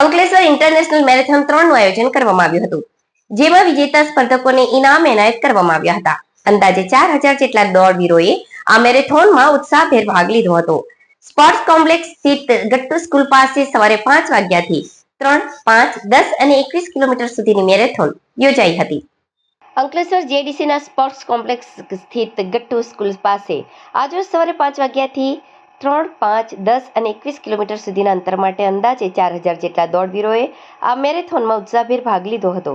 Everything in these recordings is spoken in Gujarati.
અંકલેશ્વર ઇન્ટરનેશનલ મેરેથોન 3નું આયોજન કરવામાં આવ્યું હતું, જેમાં વિજેતા સ્પર્ધકોને ઇનામ એનાયત કરવામાં આવ્યા હતા. અંદાજે 4000 જેટલા દોડવીરોએ આ મેરેથોનમાં ઉત્સાહભેર ભાગ લીધો હતો. સ્પોર્ટ્સ કોમ્પ્લેક્સ સ્થિત ગટ્ટુ સ્કૂલ પાસે સવારે 5 વાગ્યાથી 3, 5, 10 અને 21 કિલોમીટર સુધીની મેરેથોન યોજાઈ હતી. અંકલેશ્વર જેડીસીના સ્પોર્ટ્સ કોમ્પ્લેક્સ સ્થિત ગટ્ટુ સ્કૂલ પાસે આજરોજ સવારે 5 વાગ્યાથી 3, 5, 10 અને 21 કિલોમીટર સુધીના અંતર માટે અંદાજે 4000 જેટલા દોડવીરોએ આ મેરેથોનમાં ઉત્સાહભેર ભાગ લીધો હતો,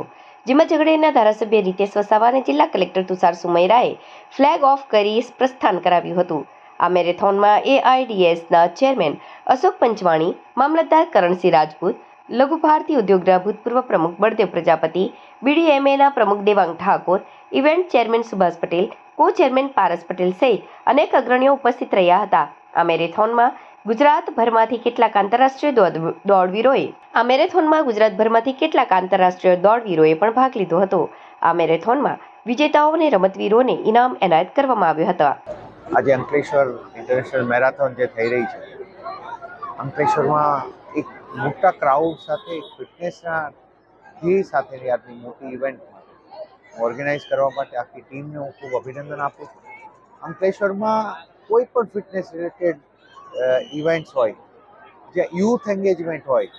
જેમાં ઝઘડિયાના ધારાસભ્ય રીતેશ વસાવા અને જિલ્લા કલેક્ટર તુષાર સુમૈરાએ ફ્લેગ ઓફ કરી પ્રસ્થાન કરાવ્યું હતું. આ મેરેથોનમાં એઆઈડીએસના ચેરમેન અશોક પંચવાણી, મામલતદાર કરણસિંહ રાજપૂત, લઘુ ભારતી ઉદ્યોગના ભૂતપૂર્વ પ્રમુખ બળદેવ પ્રજાપતિ, બીડીએમએના પ્રમુખ દેવાંગ ઠાકોર, ઇવેન્ટ ચેરમેન સુભાષ પટેલ, કો ચેરમેન પારસ પટેલ સહિત અનેક અગ્રણીઓ ઉપસ્થિત રહ્યા હતા. આ મેરેથોનમાં ગુજરાતભરમાંથી કેટલાક આંતરરાષ્ટ્રીય દોડવીરોએ પણ ભાગ લીધો હતો. આ મેરેથોનમાં વિજેતાઓ અને રમતવીરોને ઇનામ એનાયત કરવામાં આવ્યા હતા. આજે અંકલેશ્વર ઇન્ટરનેશનલ મેરેથોન જે થઈ રહી છે, અંકલેશ્વરમાં એક મોટા ક્રાઉડ સાથે ફિટનેસના ધ્યેય સાથેની આજની મોટી ઇવેન્ટ ઓર્ગેનાઇઝ કરવા માટે આખી ટીમને હું ખૂબ અભિનંદન આપું છું. અંકલેશ્વરમાં કોઈ પણ ફિટનેસ રિલેટેડ ઇવેન્ટ્સ હોય, જે યુથ એન્ગેજમેન્ટ હોય,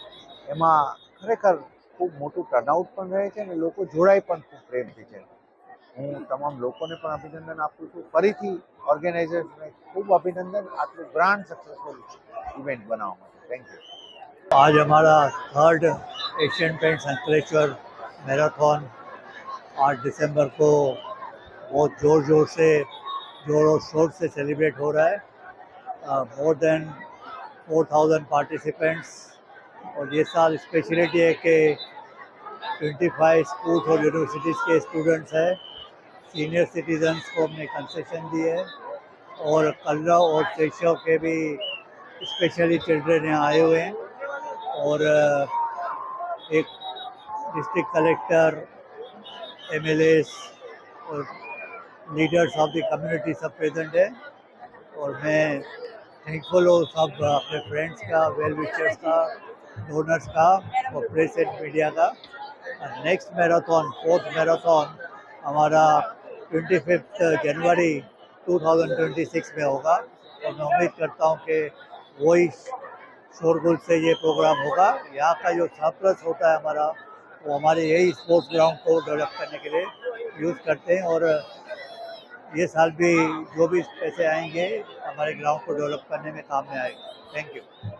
એમાં ખરેખર ખૂબ મોટું ટર્નઆઉટ પણ રહે છે અને લોકો જોડાય પણ ખૂબ પ્રેમથી છે. હું તમામ લોકોને પણ અભિનંદન આપું છું. ફરીથી ઓર્ગેનાઇઝર્સને ખૂબ અભિનંદન આટલું ગ્રાન્ડ सक्सेसफुल इवेंट बनावा માટે. Thank you. आज हमारा 3rd Asian paints Ankleshwar marathon 8 दिसंबर को बहुत जोर और शोर से सेलिब्रेट हो रहा है. मोर देन 4000 पार्टिसिपेंट्स और ये साल स्पेशलिटी है कि 25 स्कूल्स और यूनिवर्सिटीज़ के स्टूडेंट्स हैं. सीनियर सिटीजन्स को हमने कंसेशन दिए है और कल्ला और केशव के भी स्पेशली चिल्ड्रेन यहाँ आए हुए हैं. और एक डिस्ट्रिक्ट कलेक्टर, एमएलएस और लीडर्स ऑफ द कम्युनिटी सब प्रेजेंट है. और मैं थैंकफुल हूँ सब अपने फ्रेंड्स का, वेल विशर्स का, डोनर्स का और प्रेस एंड मीडिया का. नेक्स्ट मैराथन 4th मैराथन हमारा 25 जनवरी 2026 में होगा और मैं उम्मीद करता हूँ कि वही शोरगुल से ये प्रोग्राम होगा. यहाँ का जो सरप्लस होता है हमारा, वो हमारे यही स्पोर्ट्स ग्राउंड को डेवलप करने के लिए यूज़ करते हैं. और ये साल भी जो भी पैसे आएंगे हमारे ग्राउंड को डेवलप करने में काम में आएगा. Thank you.